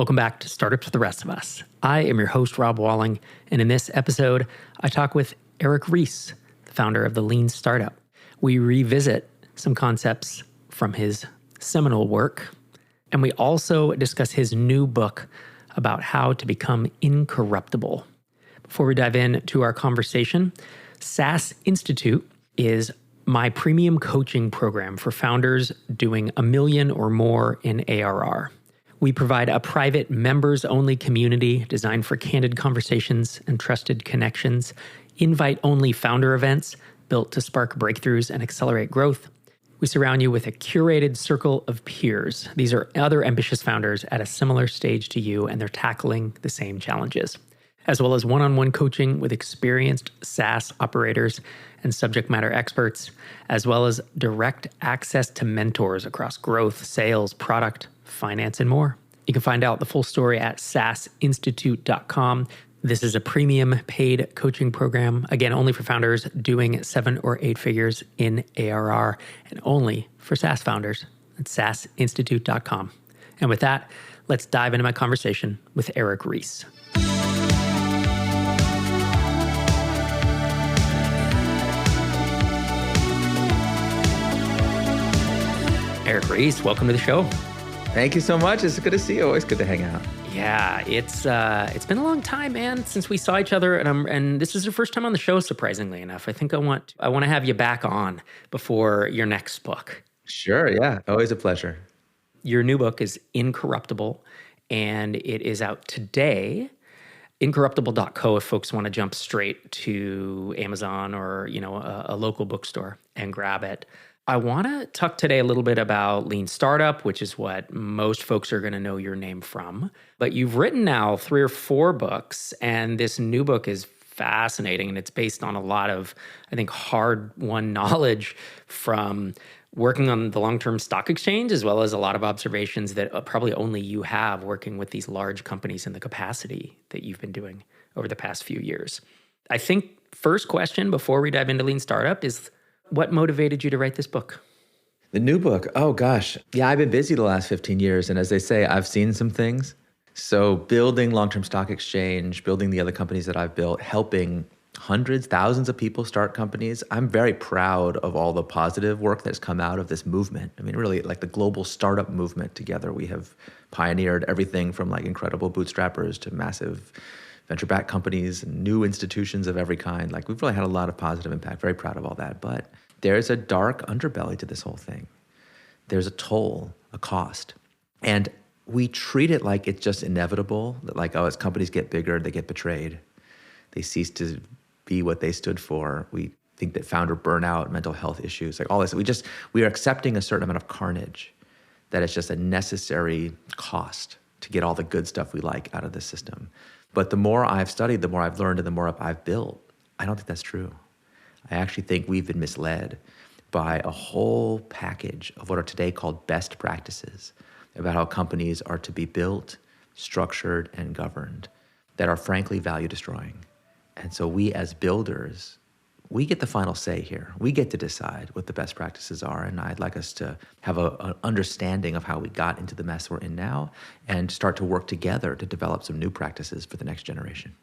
Welcome back to Startups for the Rest of Us. I am your host, Rob Walling, and in this episode, I talk with Eric Ries, the founder of the Lean Startup. We revisit some concepts from his seminal work, and we also discuss his new book about how to become incorruptible. Before we dive into our conversation, SaaS Institute is my premium coaching program for founders doing $1 million or more in ARR. We provide a private members-only community designed for candid conversations and trusted connections, invite-only founder events built to spark breakthroughs and accelerate growth. We surround you with a curated circle of peers. These are other ambitious founders at a similar stage to you, and they're tackling the same challenges, as well as one-on-one coaching with experienced SaaS operators and subject matter experts, as well as direct access to mentors across growth, sales, product, finance, and more. You can find out the full story at saasinstitute.com. This is a premium paid coaching program, again, only for founders doing 7 or 8 figures in ARR, and only for SaaS founders at saasinstitute.com. And with that, let's dive into my conversation with Eric Ries. Eric Ries, welcome to the show. Thank you so much. It's good to see you. Always good to hang out. Yeah, it's been a long time, man, since we saw each other, and this is your first time on the show, surprisingly enough. I think I want to have you back on before your next book. Sure, yeah. Always a pleasure. Your new book is Incorruptible, and it is out today. Incorruptible.co if folks want to jump straight to Amazon or, a local bookstore and grab it. I want to talk today a little bit about Lean Startup, which is what most folks are going to know your name from. But you've written now 3 or 4 books, and this new book is fascinating, and it's based on a lot of, I think, hard-won knowledge from working on the long-term stock exchange, as well as a lot of observations that probably only you have working with these large companies in the capacity that you've been doing over the past few years. I think first question before we dive into Lean Startup is, what motivated you to write this book? The new book, oh gosh. Yeah, I've been busy the last 15 years. And as they say, I've seen some things. So building long-term stock exchange, building the other companies that I've built, helping hundreds, thousands of people start companies. I'm very proud of all the positive work that's come out of this movement. I mean, really like the global startup movement together. We have pioneered everything from like incredible bootstrappers to massive venture-backed companies and new institutions of every kind. Like we've really had a lot of positive impact. Very proud of all that. But there's a dark underbelly to this whole thing. There's a toll, a cost. And we treat it like it's just inevitable, that like, as companies get bigger, they get betrayed. They cease to be what they stood for. We think that founder burnout, mental health issues, like all this, we are accepting a certain amount of carnage, that it's just a necessary cost to get all the good stuff we like out of the system. But the more I've studied, the more I've learned, and the more I've built, I don't think that's true. I actually think we've been misled by a whole package of what are today called best practices about how companies are to be built, structured, and governed that are frankly value destroying. And so we as builders, we get the final say here. We get to decide what the best practices are. And I'd like us to have an understanding of how we got into the mess we're in now and start to work together to develop some new practices for the next generation.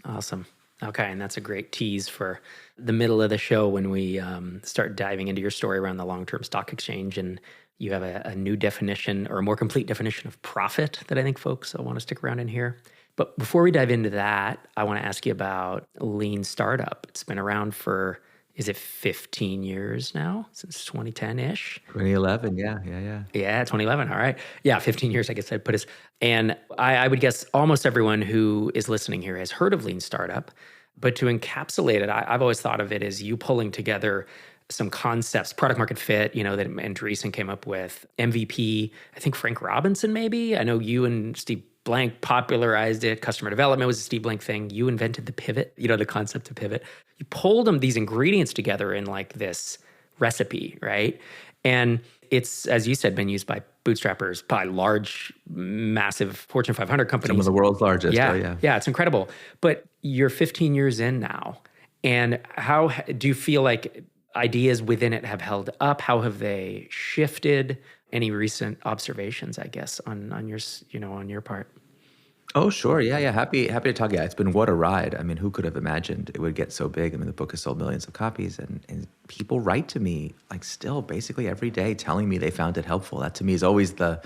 Awesome. Okay, and that's a great tease for the middle of the show when we start diving into your story around the long-term stock exchange. And you have a new definition or a more complete definition of profit that I think folks will want to stick around in here. But before we dive into that, I want to ask you about Lean Startup. It's been around for, is it 15 years now? Since 2010-ish? 2011, yeah. Yeah, 2011, all right. Yeah, 15 years, I guess I'd put us. And I would guess almost everyone who is listening here has heard of Lean Startup. But to encapsulate it, I've always thought of it as you pulling together some concepts, product market fit, that Andreessen came up with, MVP, I think Frank Robinson maybe. I know you and Steve Blank popularized it. Customer development was a Steve Blank thing. You invented the pivot, the concept of pivot. You pulled these ingredients together in like this recipe, right? And it's, as you said, been used by bootstrappers, by large, massive Fortune 500 companies. Some of the world's largest. Yeah, it's incredible. But you're 15 years in now. And how do you feel like ideas within it have held up? How have they shifted? Any recent observations, I guess, on your part? Oh, sure. Yeah. Happy to talk. Yeah, it's been what a ride. I mean, who could have imagined it would get so big? I mean, the book has sold millions of copies, and people write to me like still basically every day telling me they found it helpful. That to me is always the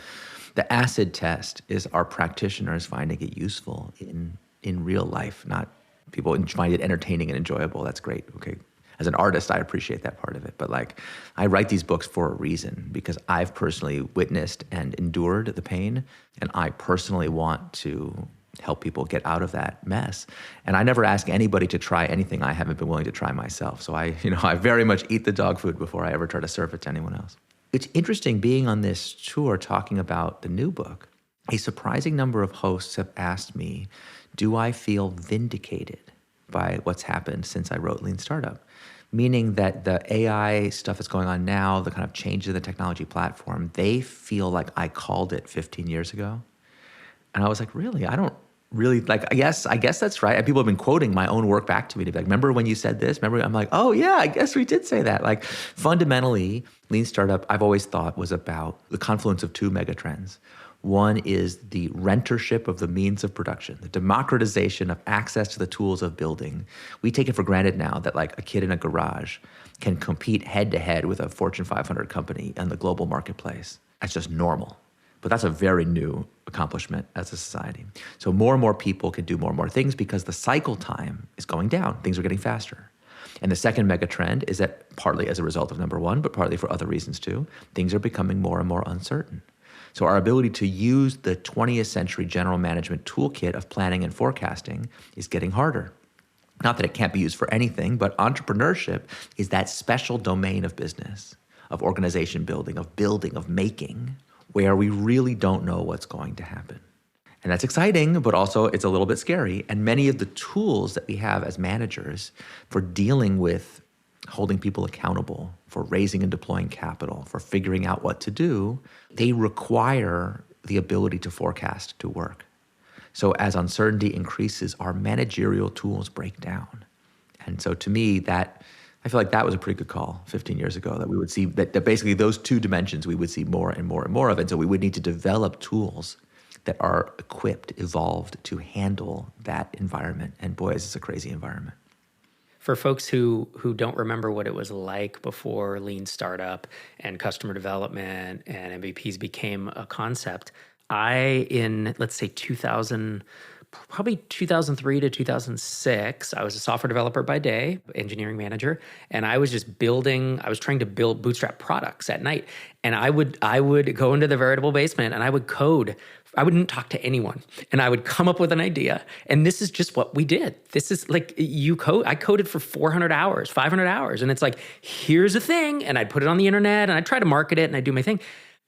acid test, is our practitioners finding it useful in real life, not people find it entertaining and enjoyable. That's great. Okay. As an artist, I appreciate that part of it. But like, I write these books for a reason, because I've personally witnessed and endured the pain, and I personally want to help people get out of that mess. And I never ask anybody to try anything I haven't been willing to try myself. So I very much eat the dog food before I ever try to serve it to anyone else. It's interesting being on this tour talking about the new book. A surprising number of hosts have asked me, do I feel vindicated by what's happened since I wrote Lean Startup? Meaning that the AI stuff that's going on now, the kind of changes in the technology platform, they feel like I called it 15 years ago. And I was like, really? I don't really, like, I guess that's right. And people have been quoting my own work back to me to be like, remember when you said this? Remember? I'm like, oh yeah, I guess we did say that. Like, fundamentally, Lean Startup, I've always thought, was about the confluence of two megatrends. One is the rentership of the means of production, the democratization of access to the tools of building. We take it for granted now that like a kid in a garage can compete head to head with a Fortune 500 company in the global marketplace. That's just normal. But that's a very new accomplishment as a society. So more and more people can do more and more things because the cycle time is going down. Things are getting faster. And the second mega trend is that partly as a result of number one, but partly for other reasons too, things are becoming more and more uncertain. So our ability to use the 20th century general management toolkit of planning and forecasting is getting harder. Not that it can't be used for anything, but entrepreneurship is that special domain of business, of organization building, of making, where we really don't know what's going to happen. And that's exciting, but also it's a little bit scary. And many of the tools that we have as managers for dealing with holding people accountable, for raising and deploying capital, for figuring out what to do, they require the ability to forecast to work. So as uncertainty increases, our managerial tools break down. And so to me, I feel like that was a pretty good call 15 years ago, that we would see that basically those two dimensions we would see more and more and more of. And so we would need to develop tools that are evolved to handle that environment. And boy, is this a crazy environment. For folks who don't remember what it was like before Lean Startup and customer development and MVPs became a concept, in let's say 2003 to 2006, I was a software developer by day, engineering manager, and I was trying to build bootstrap products at night. And I would go into the veritable basement and I would code. I wouldn't talk to anyone, and I would come up with an idea. And this is just what we did. This is like I coded for 400 hours, 500 hours. And it's like, here's a thing. And I'd put it on the internet and I'd try to market it and I'd do my thing.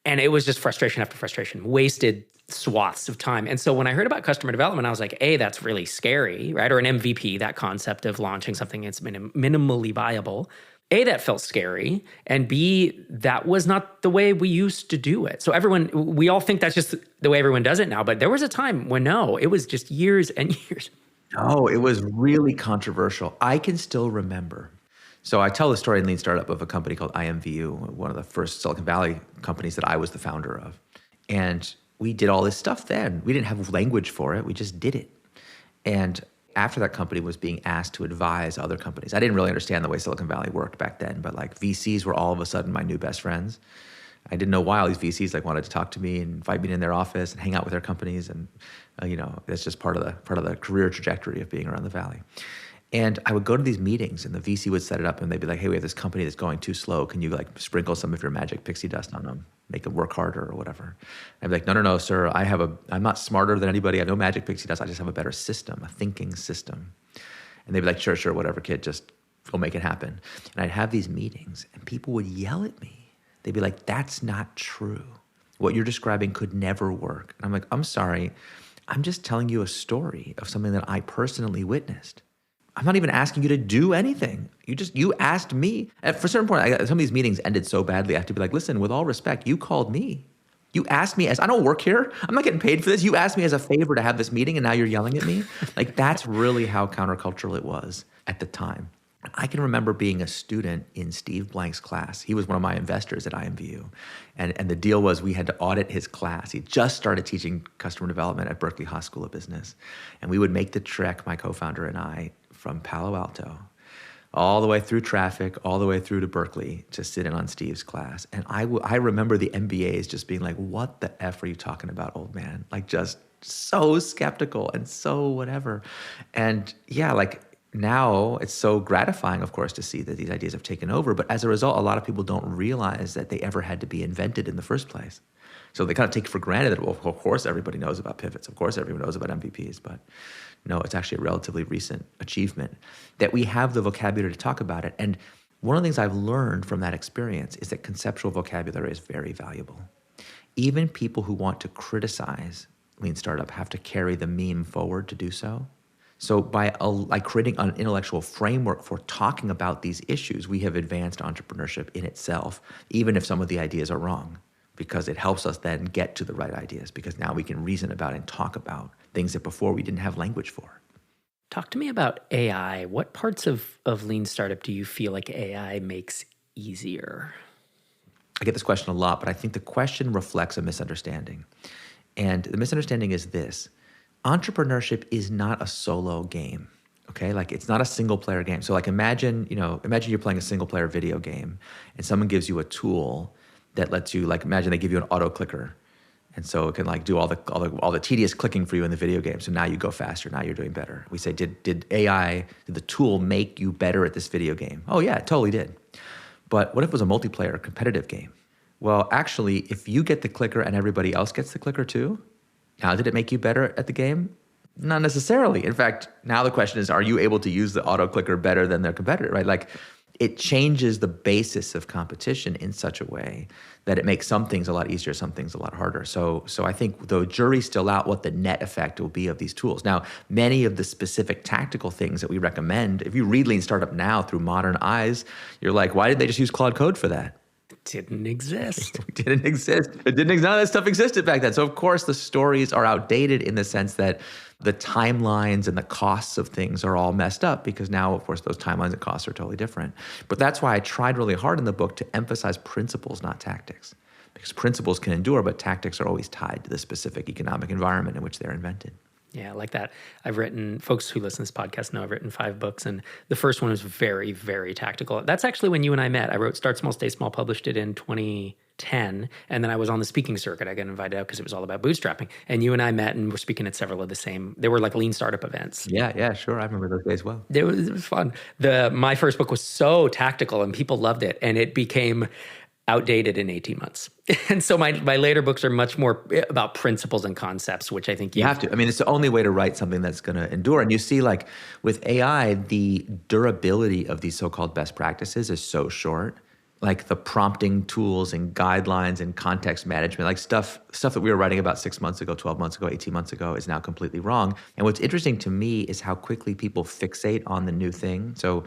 And it was just frustration after frustration, wasted swaths of time. And so when I heard about customer development, I was like, A, that's really scary, right? Or an MVP, that concept of launching something that's minimally viable. A, that felt scary, and B, that was not the way we used to do it. So we all think that's just the way everyone does it now, but there was a time when no, it was just years and years. Oh, it was really controversial. I can still remember. So I tell the story in Lean Startup of a company called IMVU, one of the first Silicon Valley companies that I was the founder of. And we did all this stuff then. We didn't have language for it. We just did it. And after that company was being asked to advise other companies, I didn't really understand the way Silicon Valley worked back then, but like VCs were all of a sudden my new best friends. I didn't know why all these VCs like wanted to talk to me and invite me in their office and hang out with their companies. And that's just part of the career trajectory of being around the Valley. And I would go to these meetings and the VC would set it up and they'd be like, hey, we have this company that's going too slow. Can you like sprinkle some of your magic pixie dust on them, make them work harder or whatever? I'd be like, no, sir. I'm not smarter than anybody. I have no magic pixie dust. I just have a better system, a thinking system. And they'd be like, sure, whatever, kid, just go make it happen. And I'd have these meetings and people would yell at me. They'd be like, that's not true. What you're describing could never work. And I'm like, I'm sorry. I'm just telling you a story of something that I personally witnessed. I'm not even asking you to do anything. You asked me. At for a certain point, some of these meetings ended so badly, I have to be like, listen, with all respect, you called me. You asked me I don't work here. I'm not getting paid for this. You asked me as a favor to have this meeting and now you're yelling at me. Like that's really how countercultural it was at the time. I can remember being a student in Steve Blank's class. He was one of my investors at IMVU. And the deal was we had to audit his class. He just started teaching customer development at Berkeley Haas School of Business. And we would make the trek, my co-founder and I, from Palo Alto, all the way through traffic, all the way through to Berkeley to sit in on Steve's class. And I remember the MBAs just being like, what the F are you talking about, old man? Like just so skeptical and so whatever. And yeah, like, now it's so gratifying, of course, to see that these ideas have taken over. But as a result, a lot of people don't realize that they ever had to be invented in the first place. So they kind of take for granted that, well, of course, everybody knows about pivots. Of course, everyone knows about MVPs. But no, it's actually a relatively recent achievement that we have the vocabulary to talk about it. And one of the things I've learned from that experience is that conceptual vocabulary is very valuable. Even people who want to criticize Lean Startup have to carry the meme forward to do so. So by creating an intellectual framework for talking about these issues, we have advanced entrepreneurship in itself, even if some of the ideas are wrong, because it helps us then get to the right ideas, because now we can reason about and talk about things that before we didn't have language for. Talk to me about AI. What parts of Lean Startup do you feel like AI makes easier? I get this question a lot, but I think the question reflects a misunderstanding. And the misunderstanding is this. Entrepreneurship is not a solo game, okay? Like it's not a single player game. So like imagine you're playing a single player video game and someone gives you a tool that lets you, like imagine they give you an auto clicker. And so it can like do all the tedious clicking for you in the video game. So now you go faster, now you're doing better. We say, did the tool make you better at this video game? Oh yeah, it totally did. But what if it was a multiplayer competitive game? Well, actually, if you get the clicker and everybody else gets the clicker too, now, did it make you better at the game? Not necessarily. In fact, now the question is, are you able to use the auto clicker better than their competitor, right? Like it changes the basis of competition in such a way that it makes some things a lot easier, some things a lot harder. So I think the jury's still out what the net effect will be of these tools. Now, many of the specific tactical things that we recommend, if you read Lean Startup now through modern eyes, you're like, why did they just use Claude Code for that? Didn't exist. It didn't exist. None of that stuff existed back then. So of course the stories are outdated in the sense that the timelines and the costs of things are all messed up because now, of course, those timelines and costs are totally different. But that's why I tried really hard in the book to emphasize principles, not tactics. Because principles can endure, but tactics are always tied to the specific economic environment in which they're invented. Yeah, I like that. Folks who listen to this podcast know I've written 5 books, and the first one was very, very tactical. That's actually when you and I met. I wrote Start Small, Stay Small, published it in 2010, and then I was on the speaking circuit. I got invited out because it was all about bootstrapping, and you and I met and were speaking at several of the same, they were like Lean Startup events. Yeah, sure. I remember those days well. It was fun. My first book was so tactical, and people loved it, and it became outdated in 18 months. And so my later books are much more about principles and concepts, which I think you have to. I mean, it's the only way to write something that's going to endure. And you see, like with AI, the durability of these so-called best practices is so short. Like the prompting tools and guidelines and context management, like stuff that we were writing about 6 months ago, 12 months ago, 18 months ago is now completely wrong. And what's interesting to me is how quickly people fixate on the new thing. So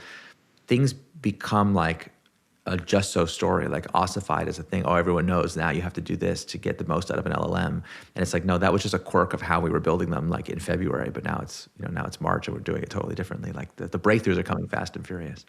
things become like a just so story, like ossified as a thing. Oh, everyone knows now you have to do this to get the most out of an LLM. And it's like, no, that was just a quirk of how we were building them like in February, but now it's March and we're doing it totally differently. Like the breakthroughs are coming fast and furious.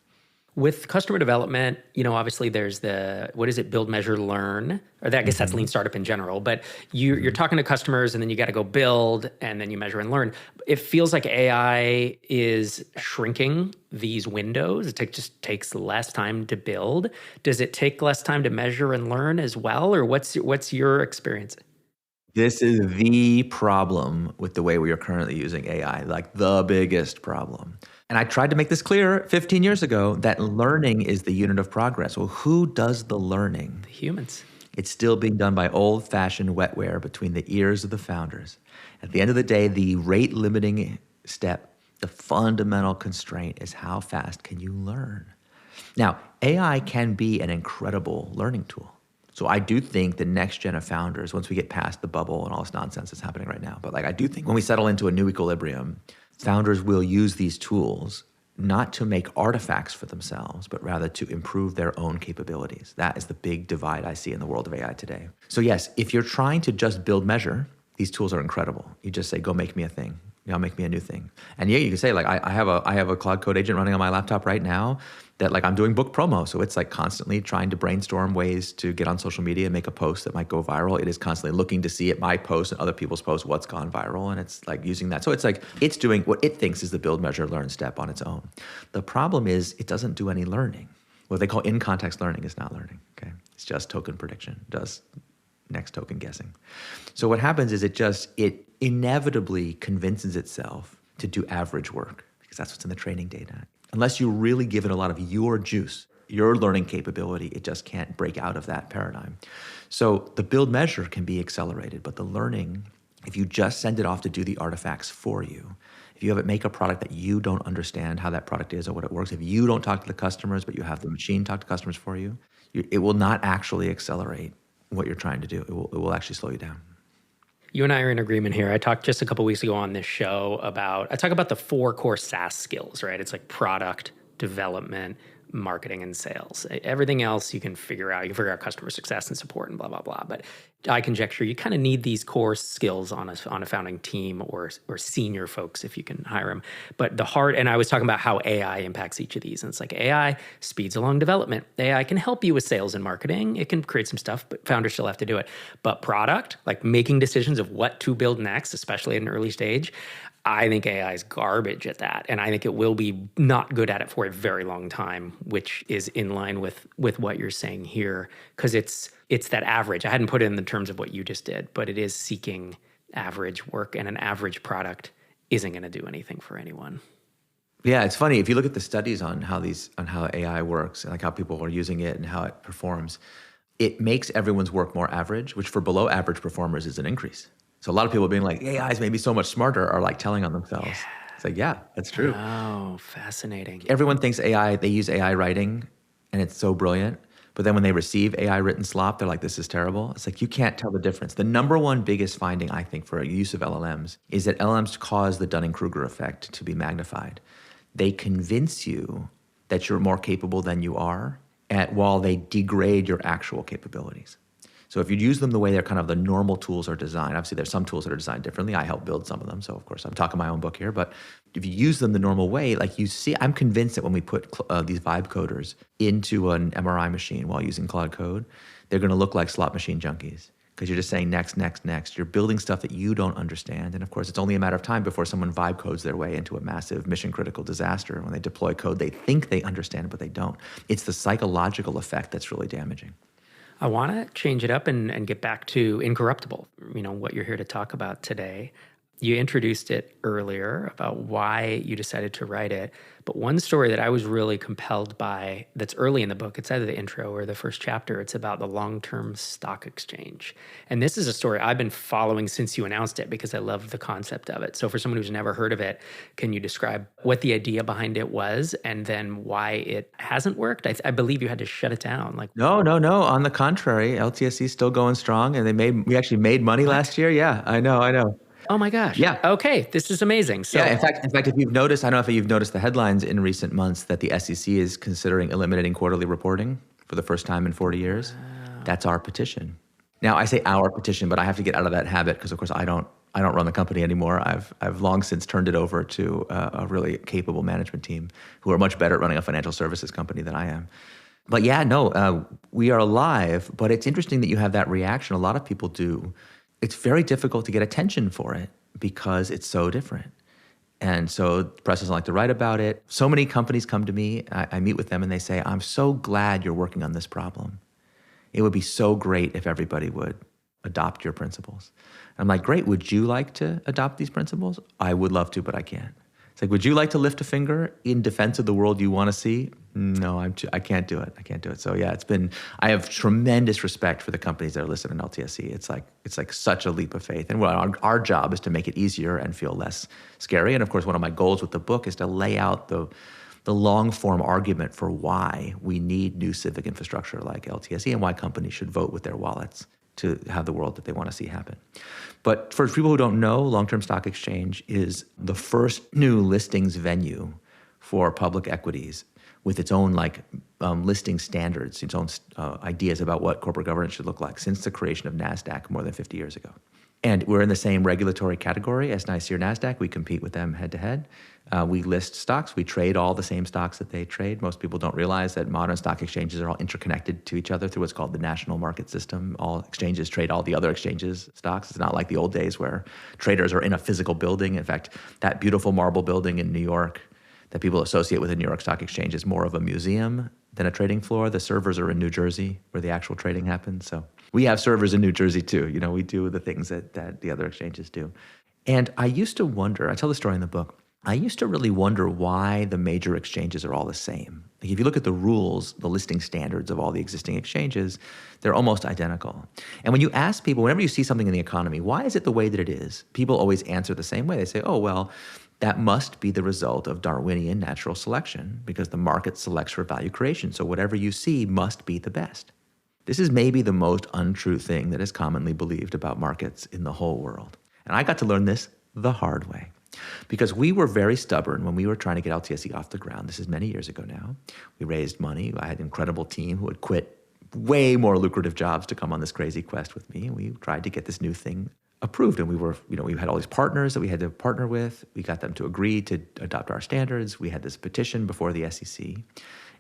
With customer development, obviously there's build, measure, learn, or I guess that's Lean Startup in general, but you're talking to customers and then you got to go build and then you measure and learn. It feels like AI is shrinking these windows. It just takes less time to build. Does it take less time to measure and learn as well? Or what's your experience? This is the problem with the way we are currently using AI, like the biggest problem. And I tried to make this clear 15 years ago that learning is the unit of progress. Well, who does the learning? The humans. It's still being done by old-fashioned wetware between the ears of the founders. At the end of the day, the rate-limiting step, the fundamental constraint is how fast can you learn? Now, AI can be an incredible learning tool. So I do think the next gen of founders, once we get past the bubble and all this nonsense that's happening right now, but I do think when we settle into a new equilibrium, founders will use these tools not to make artifacts for themselves, but rather to improve their own capabilities. That is the big divide I see in the world of AI today. So yes, if you're trying to just build measure, these tools are incredible. You just say, go make me a thing. Make me a new thing. And yeah, you can say like, I have a Claude Code agent running on my laptop right now that like I'm doing book promo. So it's like constantly trying to brainstorm ways to get on social media and make a post that might go viral. It is constantly looking to see at my posts and other people's posts what's gone viral. And it's like using that. So it's like it's doing what it thinks is the build, measure, learn step on its own. The problem is it doesn't do any learning. What they call in-context learning is not learning, okay? It's just token prediction, does next token guessing. So what happens is it inevitably convinces itself to do average work because that's what's in the training data. Unless you really give it a lot of your juice, your learning capability, it just can't break out of that paradigm. So the build measure can be accelerated, but the learning, if you just send it off to do the artifacts for you, if you have it make a product that you don't understand how that product is or what it works, if you don't talk to the customers, but you have the machine talk to customers for you, it will not actually accelerate what you're trying to do. It will actually slow you down. You and I are in agreement here. I talked just a couple weeks ago on this show I talk about the 4 core SaaS skills, right? It's like product, development, marketing, and sales. Everything else you can figure out. You can figure out customer success and support and blah, blah, blah. But I conjecture you kind of need these core skills on a founding team or senior folks if you can hire them. But and I was talking about how AI impacts each of these. And it's like AI speeds along development. AI can help you with sales and marketing. It can create some stuff, but founders still have to do it. But product, like making decisions of what to build next, especially at an early stage, I think AI is garbage at that. And I think it will be not good at it for a very long time, which is in line with what you're saying here. Because it's that average. I hadn't put it in the terms of what you just did, but it is seeking average work, and an average product isn't going to do anything for anyone. Yeah, it's funny. If you look at the studies on how AI works, like how people are using it and how it performs, it makes everyone's work more average, which for below average performers is an increase. So a lot of people being like, AI is maybe so much smarter are like telling on themselves. Yeah. It's like, yeah, that's true. Oh, fascinating. Everyone thinks they use AI writing and it's so brilliant. But then when they receive AI written slop, they're like, this is terrible. It's like, you can't tell the difference. The number one biggest finding, I think, for use of LLMs is that LLMs cause the Dunning-Kruger effect to be magnified. They convince you that you're more capable than you are while they degrade your actual capabilities. So if you use them the way they're kind of the normal tools are designed, obviously there's some tools that are designed differently. I help build some of them. So of course I'm talking my own book here, but if you use them the normal way, like you see, I'm convinced that when we put these vibe coders into an MRI machine while using Claude Code, they're going to look like slot machine junkies because you're just saying next, next, next. You're building stuff that you don't understand. And of course, it's only a matter of time before someone vibe codes their way into a massive mission critical disaster. When they deploy code, they think they understand it, but they don't. It's the psychological effect that's really damaging. I want to change it up and get back to Incorruptible, what you're here to talk about today. You introduced it earlier about why you decided to write it. But one story that I was really compelled by that's early in the book, it's either the intro or the first chapter, it's about the long-term stock exchange. And this is a story I've been following since you announced it because I love the concept of it. So for someone who's never heard of it, can you describe what the idea behind it was and then why it hasn't worked? I believe you had to shut it down. No. On the contrary, LTSE is still going strong and we actually made money last year. Yeah, I know. Oh my gosh. Yeah. Okay. This is amazing. So, yeah. In fact, if you've noticed, I don't know if you've noticed the headlines in recent months that the SEC is considering eliminating quarterly reporting for the first time in 40 years. Wow. That's our petition. Now I say our petition, but I have to get out of that habit because of course I don't run the company anymore. I've long since turned it over to a really capable management team who are much better at running a financial services company than I am. But yeah, no, we are alive, but it's interesting that you have that reaction. A lot of people do. It's very difficult to get attention for it because it's so different. And so the press doesn't like to write about it. So many companies come to me, I meet with them and they say, I'm so glad you're working on this problem. It would be so great if everybody would adopt your principles. And I'm like, great, would you like to adopt these principles? I would love to, but I can't. It's like, would you like to lift a finger in defense of the world you want to see? No, I can't do it. So yeah, I have tremendous respect for the companies that are listed in LTSE. It's like such a leap of faith. And our job is to make it easier and feel less scary. And of course, one of my goals with the book is to lay out the long form argument for why we need new civic infrastructure like LTSE and why companies should vote with their wallets to have the world that they want to see happen. But for people who don't know, Long-Term Stock Exchange is the first new listings venue for public equities with its own listing standards, its own ideas about what corporate governance should look like since the creation of NASDAQ more than 50 years ago. And we're in the same regulatory category as NYSE or NASDAQ. We compete with them head to head. We list stocks. We trade all the same stocks that they trade. Most people don't realize that modern stock exchanges are all interconnected to each other through what's called the national market system. All exchanges trade all the other exchanges' stocks. It's not like the old days where traders are in a physical building. In fact, that beautiful marble building in New York that people associate with the New York Stock Exchange is more of a museum than a trading floor. The servers are in New Jersey where the actual trading happens. So we have servers in New Jersey too. We do the things that the other exchanges do. And I used to wonder, I tell the story in the book, I used to really wonder why the major exchanges are all the same. Like if you look at the rules, the listing standards of all the existing exchanges, they're almost identical. And when you ask people, whenever you see something in the economy, why is it the way that it is? People always answer the same way. They say, oh, well, that must be the result of Darwinian natural selection because the market selects for value creation. So whatever you see must be the best. This is maybe the most untrue thing that is commonly believed about markets in the whole world. And I got to learn this the hard way because we were very stubborn when we were trying to get LTSE off the ground. This is many years ago now. We raised money. I had an incredible team who would quit way more lucrative jobs to come on this crazy quest with me. And we tried to get this new thing approved. And we had all these partners that we had to partner with. We got them to agree to adopt our standards. We had this petition before the SEC.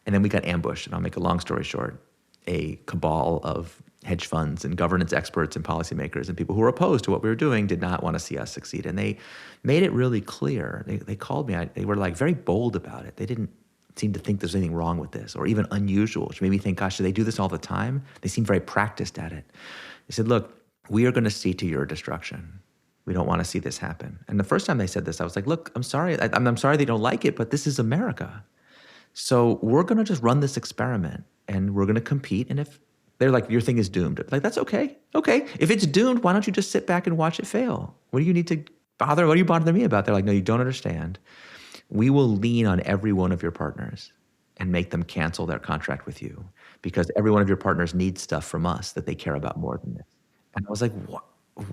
And then we got ambushed. And I'll make a long story short. A cabal of hedge funds and governance experts and policymakers and people who were opposed to what we were doing did not want to see us succeed. And they made it really clear. They called me. They were like very bold about it. They didn't seem to think there's anything wrong with this or even unusual, which made me think, gosh, do they do this all the time? They seem very practiced at it. They said, look, we are going to see to your destruction. We don't want to see this happen. And the first time they said this, I was like, look, I'm sorry. I'm sorry they don't like it, but this is America. So we're going to just run this experiment and we're going to compete. And if they're like, your thing is doomed. Like, that's okay. Okay. If it's doomed, why don't you just sit back and watch it fail? What do you need to bother? What are you bothering me about? They're like, no, you don't understand. We will lean on every one of your partners and make them cancel their contract with you because every one of your partners needs stuff from us that they care about more than this. And I was like, what?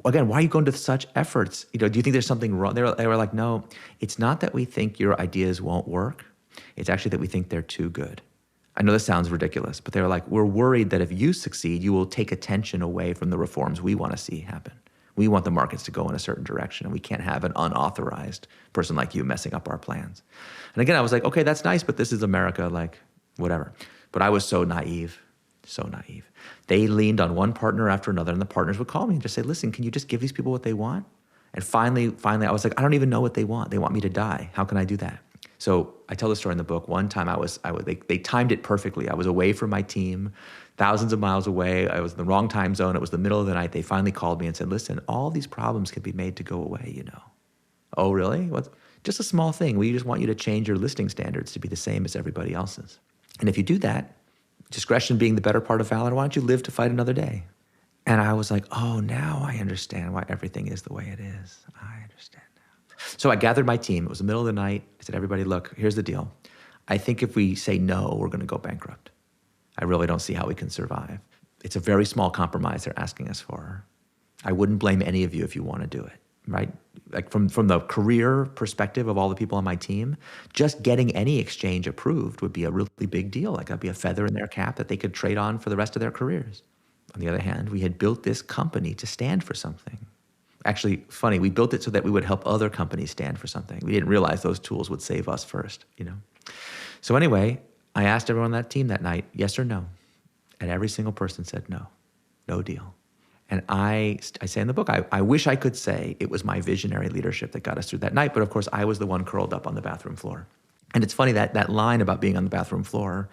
Again, why are you going to such efforts? Do you think there's something wrong? They were like, no, it's not that we think your ideas won't work. It's actually that we think they're too good. I know this sounds ridiculous, but they were like, we're worried that if you succeed, you will take attention away from the reforms we want to see happen. We want the markets to go in a certain direction, and we can't have an unauthorized person like you messing up our plans. And again, I was like, okay, that's nice, but this is America, like, whatever. But I was so naive. They leaned on one partner after another, and the partners would call me and just say, listen, can you just give these people what they want? And finally, I was like, I don't even know what they want. They want me to die. How can I do that? So I tell the story in the book. One time they timed it perfectly. I was away from my team, thousands of miles away. I was in the wrong time zone. It was the middle of the night. They finally called me and said, listen, all these problems can be made to go away, Oh, really? What's just a small thing. We just want you to change your listing standards to be the same as everybody else's. And if you do that, discretion being the better part of valor, why don't you live to fight another day? And I was like, oh, now I understand why everything is the way it is. I understand. So I gathered my team. It was the middle of the night. I said, everybody, look, here's the deal. I think if we say no, we're going to go bankrupt. I really don't see how we can survive. It's a very small compromise they're asking us for. I wouldn't blame any of you if you want to do it, right? Like from the career perspective of all the people on my team, just getting any exchange approved would be a really big deal. Like that'd be a feather in their cap that they could trade on for the rest of their careers. On the other hand, we had built this company to stand for something. Actually, funny, we built it so that we would help other companies stand for something. We didn't realize those tools would save us first, So anyway, I asked everyone on that team that night, yes or no? And every single person said no, no deal. And I say in the book, I wish I could say it was my visionary leadership that got us through that night, but of course I was the one curled up on the bathroom floor. And it's funny that line about being on the bathroom floor,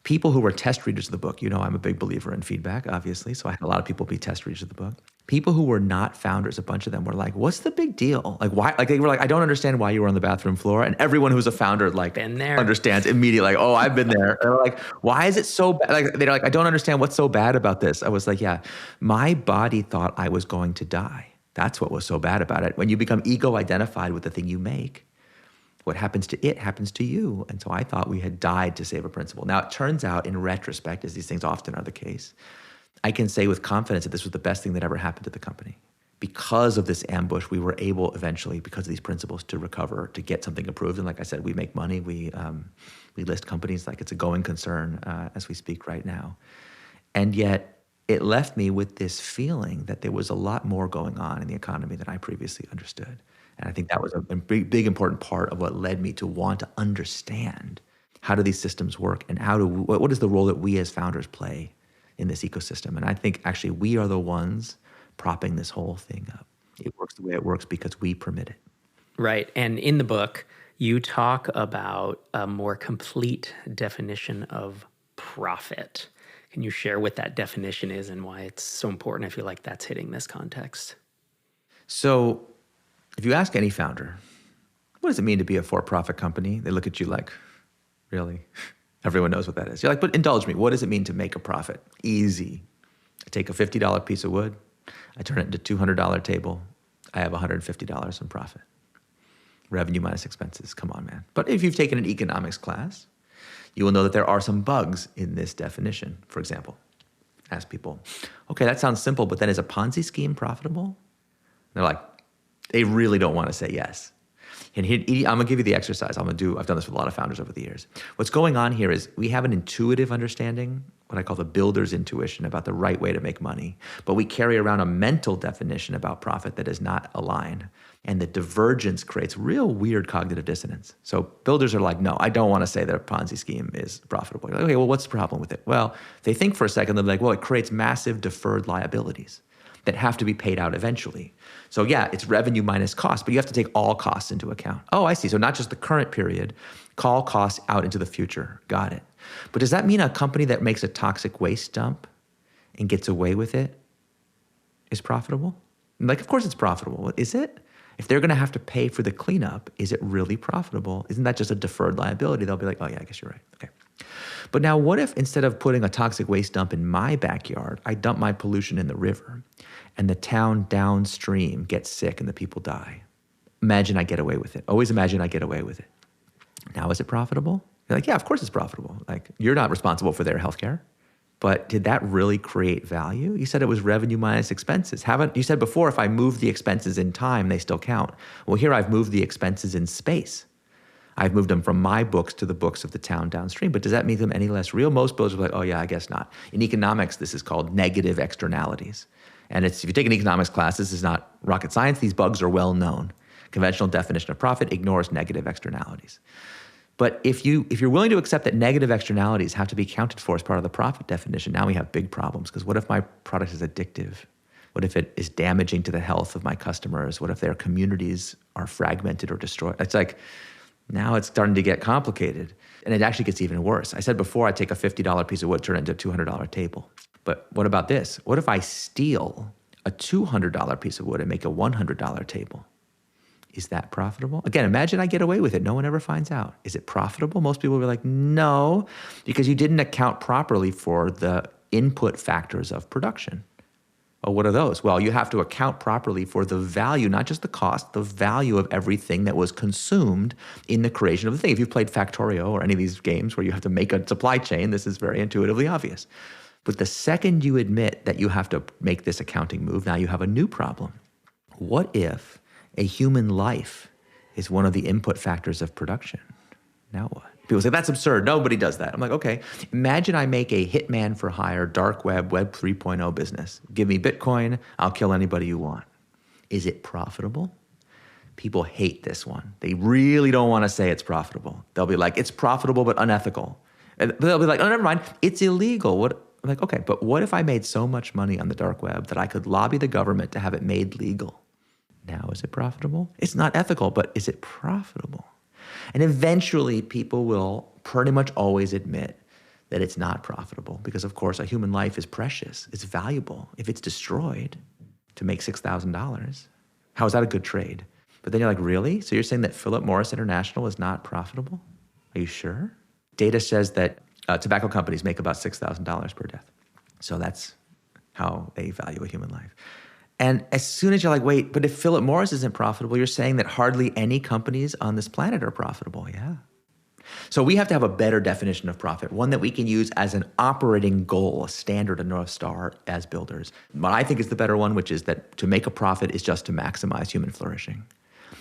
people who were test readers of the book, I'm a big believer in feedback, obviously, so I had a lot of people be test readers of the book. People who were not founders, a bunch of them were like, what's the big deal? Like, why? Like, they were like, I don't understand why you were on the bathroom floor. And everyone who's a founder, like, been there. Understands immediately, like, oh, I've been there. And they're like, why is it so bad? Like, they're like, I don't understand what's so bad about this. I was like, yeah, my body thought I was going to die. That's what was so bad about it. When you become ego-identified with the thing you make, what happens to it happens to you. And so I thought we had died to save a principle. Now, it turns out in retrospect, as these things often are the case, I can say with confidence that this was the best thing that ever happened to the company. Because of this ambush, we were able eventually, because of these principles, to recover, to get something approved. And like I said, we make money. We list companies like it's a going concern as we speak right now. And yet, it left me with this feeling that there was a lot more going on in the economy than I previously understood. And I think that was a big important part of what led me to want to understand how do these systems work and what is the role that we as founders play in this ecosystem. And I think actually we are the ones propping this whole thing up. It works the way it works because we permit it. Right. And in the book, you talk about a more complete definition of profit. Can you share what that definition is and why it's so important? I feel like that's hitting this context. So if you ask any founder, what does it mean to be a for-profit company? They look at you like, really? Everyone knows what that is. You're like, but indulge me. What does it mean to make a profit? Easy. I take a $50 piece of wood. I turn it into a $200 table. I have $150 in profit. Revenue minus expenses. Come on, man. But if you've taken an economics class, you will know that there are some bugs in this definition. For example, ask people, okay, that sounds simple, but then is a Ponzi scheme profitable? They're like, they really don't want to say yes. And here, I'm going to give you the exercise. I've done this with a lot of founders over the years. What's going on here is we have an intuitive understanding, what I call the builder's intuition about the right way to make money. But we carry around a mental definition about profit that is not aligned. And the divergence creates real weird cognitive dissonance. So builders are like, no, I don't want to say that a Ponzi scheme is profitable. You're like, okay, well, what's the problem with it? Well, they think for a second, they're like, well, it creates massive deferred liabilities that have to be paid out eventually. So yeah, it's revenue minus cost, but you have to take all costs into account. Oh, I see. So not just the current period, call costs out into the future. Got it. But does that mean a company that makes a toxic waste dump and gets away with it is profitable? Like, of course it's profitable. Is it? If they're going to have to pay for the cleanup, is it really profitable? Isn't that just a deferred liability? They'll be like, oh yeah, I guess you're right. Okay. But now what if instead of putting a toxic waste dump in my backyard, I dump my pollution in the river and the town downstream gets sick and the people die? Imagine I get away with it. Always imagine I get away with it. Now is it profitable? You're like, yeah, of course it's profitable. Like, you're not responsible for their healthcare. But did that really create value? You said it was revenue minus expenses. You said before, if I move the expenses in time, they still count. Well, here I've moved the expenses in space. I've moved them from my books to the books of the town downstream. But does that make them any less real? Most builders are like, oh yeah, I guess not. In economics, this is called negative externalities. And if you take an economics class, this is not rocket science. These bugs are well known. Conventional definition of profit ignores negative externalities. But if you're willing to accept that negative externalities have to be accounted for as part of the profit definition, now we have big problems. Because what if my product is addictive? What if it is damaging to the health of my customers? What if their communities are fragmented or destroyed? It's like, now it's starting to get complicated. And it actually gets even worse. I said before, I take a $50 piece of wood, turn it into a $200 table. But what about this? What if I steal a $200 piece of wood and make a $100 table? Is that profitable? Again, imagine I get away with it. No one ever finds out. Is it profitable? Most people will be like, no, because you didn't account properly for the input factors of production. Well, what are those? Well, you have to account properly for the value, not just the cost, the value of everything that was consumed in the creation of the thing. If you've played Factorio or any of these games where you have to make a supply chain, this is very intuitively obvious. But the second you admit that you have to make this accounting move, now you have a new problem. What if a human life is one of the input factors of production? Now what? People say, that's absurd. Nobody does that. I'm like, okay, imagine I make a hitman for hire, dark web, Web 3.0 business. Give me Bitcoin, I'll kill anybody you want. Is it profitable? People hate this one. They really don't want to say it's profitable. They'll be like, it's profitable but unethical. And they'll be like, oh, never mind, it's illegal. What? I'm like, okay, but what if I made so much money on the dark web that I could lobby the government to have it made legal? Now, is it profitable? It's not ethical, but is it profitable? And eventually people will pretty much always admit that it's not profitable because, of course, a human life is precious. It's valuable. If it's destroyed to make $6,000, how is that a good trade? But then you're like, really? So you're saying that Philip Morris International is not profitable? Are you sure? Data says that tobacco companies make about $6,000 per death. So that's how they value a human life. And as soon as you're like, wait, but if Philip Morris isn't profitable, you're saying that hardly any companies on this planet are profitable. Yeah. So we have to have a better definition of profit, one that we can use as an operating goal, a standard, a North Star as builders. What I think is the better one, which is that to make a profit is just to maximize human flourishing.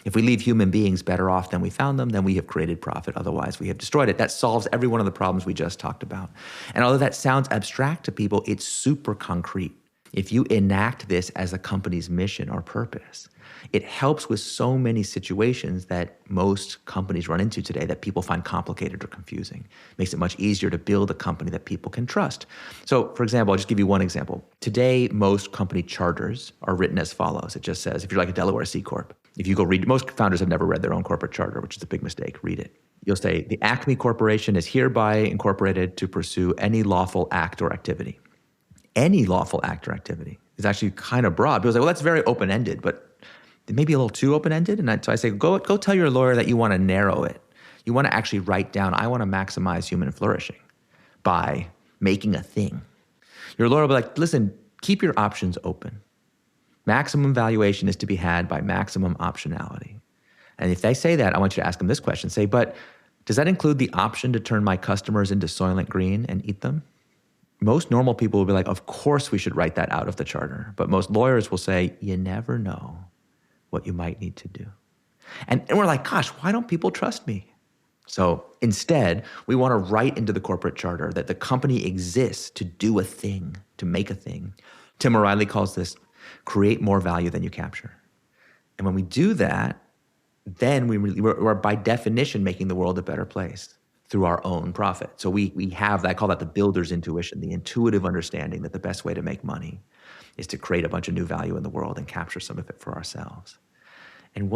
If we leave human beings better off than we found them, then we have created profit. Otherwise, we have destroyed it. That solves every one of the problems we just talked about. And although that sounds abstract to people, it's super concrete. If you enact this as a company's mission or purpose, it helps with so many situations that most companies run into today that people find complicated or confusing. It makes it much easier to build a company that people can trust. So, for example, I'll just give you one example. Today, most company charters are written as follows. It just says, if you're like a Delaware C Corp, if you go read, most founders have never read their own corporate charter, which is a big mistake. Read it. You'll say, the Acme Corporation is hereby incorporated to pursue any lawful act or activity. Any lawful act or activity is actually kind of broad. People say, well, that's very open-ended, but it may be a little too open-ended. And so I say, go tell your lawyer that you want to narrow it. You want to actually write down, I want to maximize human flourishing by making a thing. Your lawyer will be like, listen, keep your options open. Maximum valuation is to be had by maximum optionality. And if they say that, I want you to ask them this question. Say, but does that include the option to turn my customers into Soylent Green and eat them? Most normal people will be like, of course we should write that out of the charter. But most lawyers will say, you never know what you might need to do. And we're like, gosh, why don't people trust me? So instead, we want to write into the corporate charter that the company exists to do a thing, to make a thing. Tim O'Reilly calls this create more value than you capture. And when we do that, then we're by definition making the world a better place through our own profit. So we have that, I call that the builder's intuition, the intuitive understanding that the best way to make money is to create a bunch of new value in the world and capture some of it for ourselves. And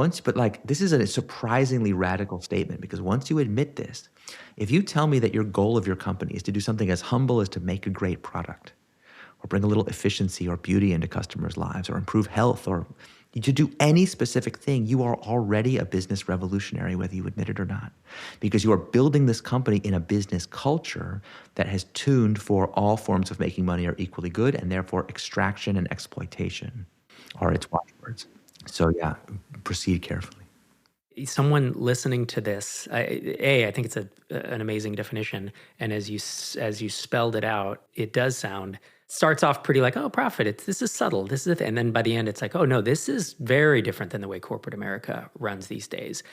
this is a surprisingly radical statement, because once you admit this, if you tell me that your goal of your company is to do something as humble as to make a great product, or bring a little efficiency or beauty into customers' lives, or improve health, or to do any specific thing, you are already a business revolutionary, whether you admit it or not, because you are building this company in a business culture that has tuned for all forms of making money are equally good, and therefore extraction and exploitation are its watchwords. So yeah, proceed carefully. Someone listening to this, I think it's an amazing definition. And as you spelled it out, it does starts off pretty like, oh, profit, this is subtle, this is and then by the end, it's like, oh no, this is very different than the way corporate America runs these days.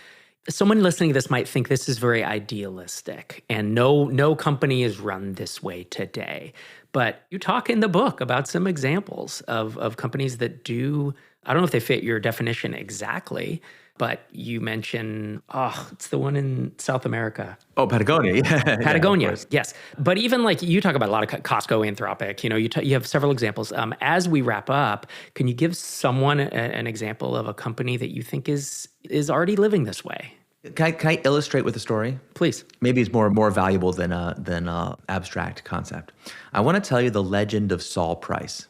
Someone listening to this might think this is very idealistic, and no company is run this way today. But you talk in the book about some examples of companies that do. I don't know if they fit your definition exactly, but you mention, it's the one in South America. Oh, Patagonia. Yeah. Patagonia, Yeah, yes. But even like you talk about a lot of Costco, Anthropic, you have several examples. As we wrap up, can you give someone an example of a company that you think is already living this way? Can I illustrate with a story? Please. Maybe it's more valuable than a abstract concept. I want to tell you the legend of Sol Price,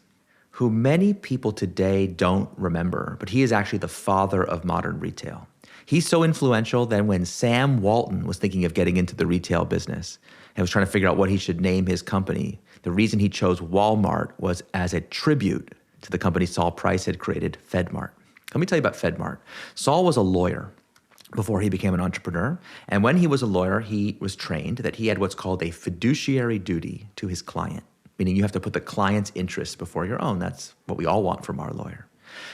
who many people today don't remember, but he is actually the father of modern retail. He's so influential that when Sam Walton was thinking of getting into the retail business and was trying to figure out what he should name his company, the reason he chose Walmart was as a tribute to the company Sol Price had created, FedMart. Let me tell you about FedMart. Sol was a lawyer before he became an entrepreneur. And when he was a lawyer, he was trained that he had what's called a fiduciary duty to his client, meaning you have to put the client's interests before your own. That's what we all want from our lawyer.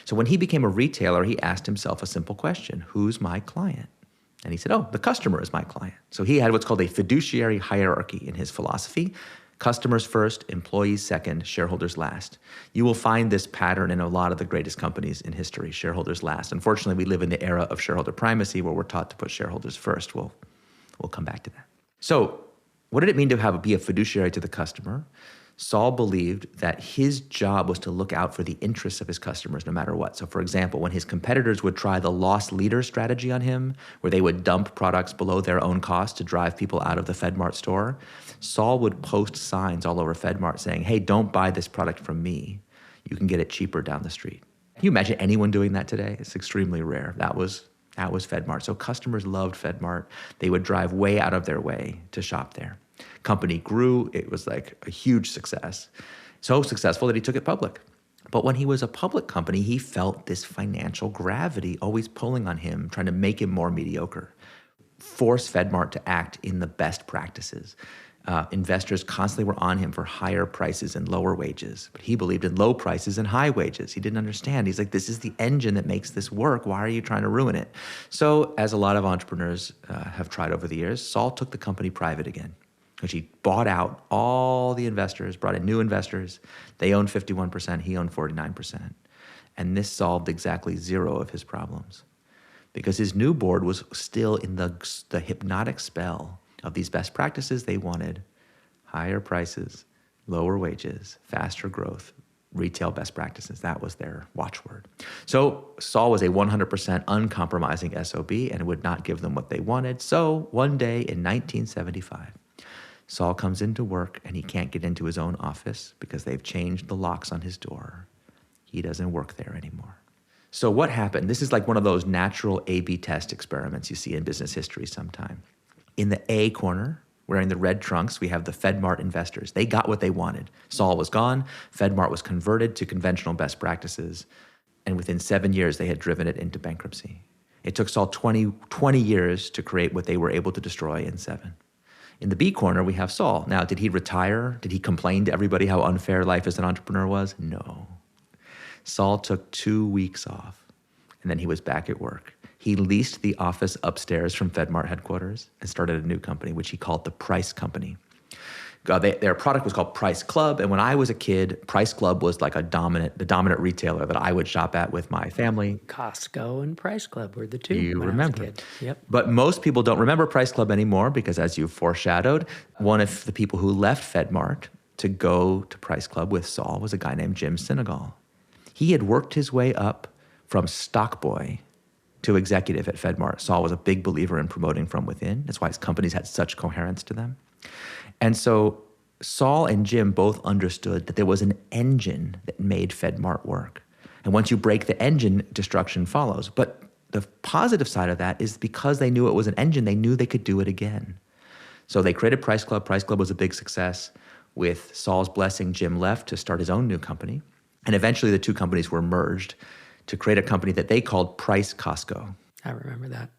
So when he became a retailer, he asked himself a simple question: who's my client? And he said, the customer is my client. So he had what's called a fiduciary hierarchy in his philosophy. Customers first, employees second, shareholders last. You will find this pattern in a lot of the greatest companies in history, shareholders last. Unfortunately, we live in the era of shareholder primacy where we're taught to put shareholders first. We'll come back to that. So what did it mean to be a fiduciary to the customer? Sol believed that his job was to look out for the interests of his customers no matter what. So for example, when his competitors would try the loss leader strategy on him, where they would dump products below their own cost to drive people out of the FedMart store, Sol would post signs all over FedMart saying, hey, don't buy this product from me. You can get it cheaper down the street. Can you imagine anyone doing that today? It's extremely rare. That was FedMart. So customers loved FedMart. They would drive way out of their way to shop there. Company grew. It was like a huge success. So successful that he took it public. But when he was a public company, he felt this financial gravity always pulling on him, trying to make him more mediocre, force FedMart to act in the best practices. Investors constantly were on him for higher prices and lower wages. But he believed in low prices and high wages. He didn't understand. He's like, this is the engine that makes this work. Why are you trying to ruin it? So as a lot of entrepreneurs have tried over the years, Sol took the company private again, which he bought out all the investors, brought in new investors. They owned 51%. He owned 49%. And this solved exactly zero of his problems because his new board was still in the hypnotic spell of these best practices. They wanted higher prices, lower wages, faster growth, retail best practices. That was their watchword. So Sol was a 100% uncompromising SOB and would not give them what they wanted. So one day in 1975, Sol comes into work and he can't get into his own office because they've changed the locks on his door. He doesn't work there anymore. So what happened? This is like one of those natural A/B test experiments you see in business history sometime. In the A corner, wearing the red trunks, we have the FedMart investors. They got what they wanted. Sol was gone. FedMart was converted to conventional best practices. And within 7 years, they had driven it into bankruptcy. It took Sol 20 years to create what they were able to destroy in 7. In the B corner, we have Sol. Now, did he retire? Did he complain to everybody how unfair life as an entrepreneur was? No. Sol took 2 weeks off, and then he was back at work. He leased the office upstairs from FedMart headquarters and started a new company, which he called the Price Company. Their product was called Price Club, and when I was a kid, Price Club was like the dominant retailer that I would shop at with my family. Costco and Price Club were the two. You remember. Yep. But most people don't remember Price Club anymore because, as you foreshadowed, one of the people who left FedMart to go to Price Club with Sol was a guy named Jim Sinegal. He had worked his way up from stock boy to executive at FedMart. Sol was a big believer in promoting from within. That's why his companies had such coherence to them. And so Sol and Jim both understood that there was an engine that made FedMart work. And once you break the engine, destruction follows. But the positive side of that is because they knew it was an engine, they knew they could do it again. So they created Price Club. Price Club was a big success. With Sol's blessing, Jim left to start his own new company. And eventually the two companies were merged to create a company that they called Price Costco. I remember that.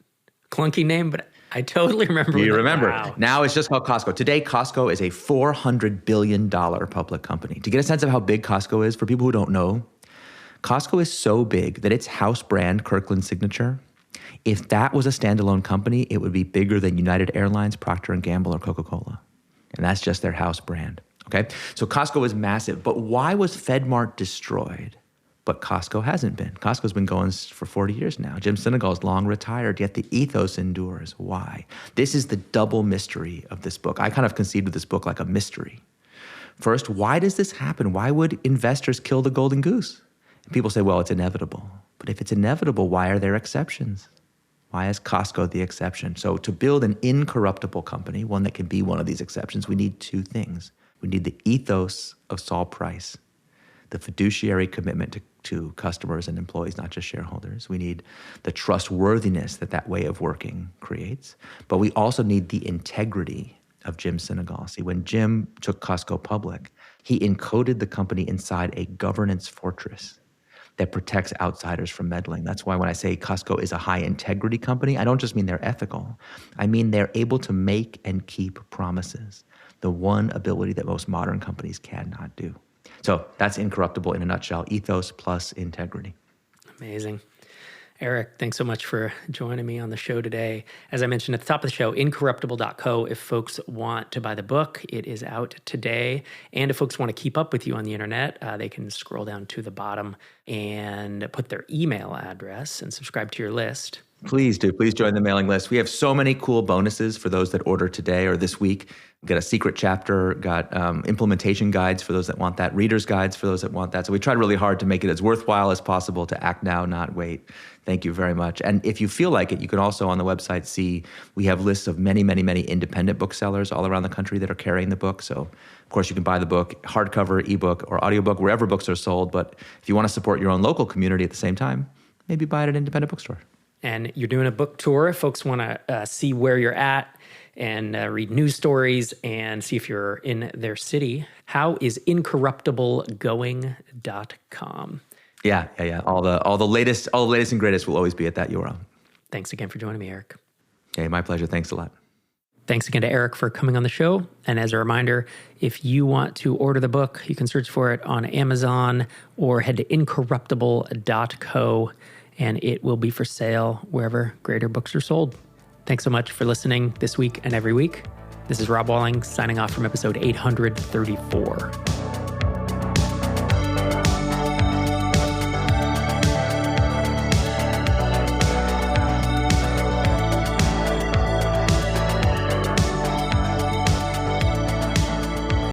Clunky name, but I totally remember. You remember. Wow. Now it's just called Costco. Today, Costco is a $400 billion public company. To get a sense of how big Costco is, for people who don't know, Costco is so big that its house brand, Kirkland Signature, if that was a standalone company, it would be bigger than United Airlines, Procter & Gamble, or Coca-Cola. And that's just their house brand. Okay? So Costco is massive. But why was FedMart destroyed? But Costco hasn't been. Costco's been going for 40 years now. Jim Sinegal's long retired, yet the ethos endures. Why? This is the double mystery of this book. I kind of conceived of this book like a mystery. First, why does this happen? Why would investors kill the golden goose? And people say, well, it's inevitable. But if it's inevitable, why are there exceptions? Why is Costco the exception? So to build an incorruptible company, one that can be one of these exceptions, we need two things. We need the ethos of Sol Price, the fiduciary commitment to customers and employees, not just shareholders. We need the trustworthiness that way of working creates. But we also need the integrity of Jim Sinegal. See, when Jim took Costco public, he encoded the company inside a governance fortress that protects outsiders from meddling. That's why when I say Costco is a high integrity company, I don't just mean they're ethical. I mean they're able to make and keep promises, the one ability that most modern companies cannot do. So that's Incorruptible in a nutshell, ethos plus integrity. Amazing. Eric, thanks so much for joining me on the show today. As I mentioned at the top of the show, incorruptible.co. If folks want to buy the book, it is out today. And if folks want to keep up with you on the internet, they can scroll down to the bottom and put their email address and subscribe to your list. Please do. Please join the mailing list. We have so many cool bonuses for those that order today or this week. We've got a secret chapter, got implementation guides for those that want that, reader's guides for those that want that. So we tried really hard to make it as worthwhile as possible to act now, not wait. Thank you very much. And if you feel like it, you can also on the website see we have lists of many, many, many independent booksellers all around the country that are carrying the book. So of course you can buy the book, hardcover, ebook, or audiobook, wherever books are sold. But if you want to support your own local community at the same time, maybe buy it at an independent bookstore. And you're doing a book tour. If folks want to see where you're at and read news stories and see if you're in their city, how is incorruptiblegoing.com? Yeah. All the latest and greatest will always be at that URL. Thanks again for joining me, Eric. Hey, my pleasure. Thanks a lot. Thanks again to Eric for coming on the show. And as a reminder, if you want to order the book, you can search for it on Amazon or head to incorruptible.co, and it will be for sale wherever greater books are sold. Thanks so much for listening this week and every week. This is Rob Walling signing off from episode 834.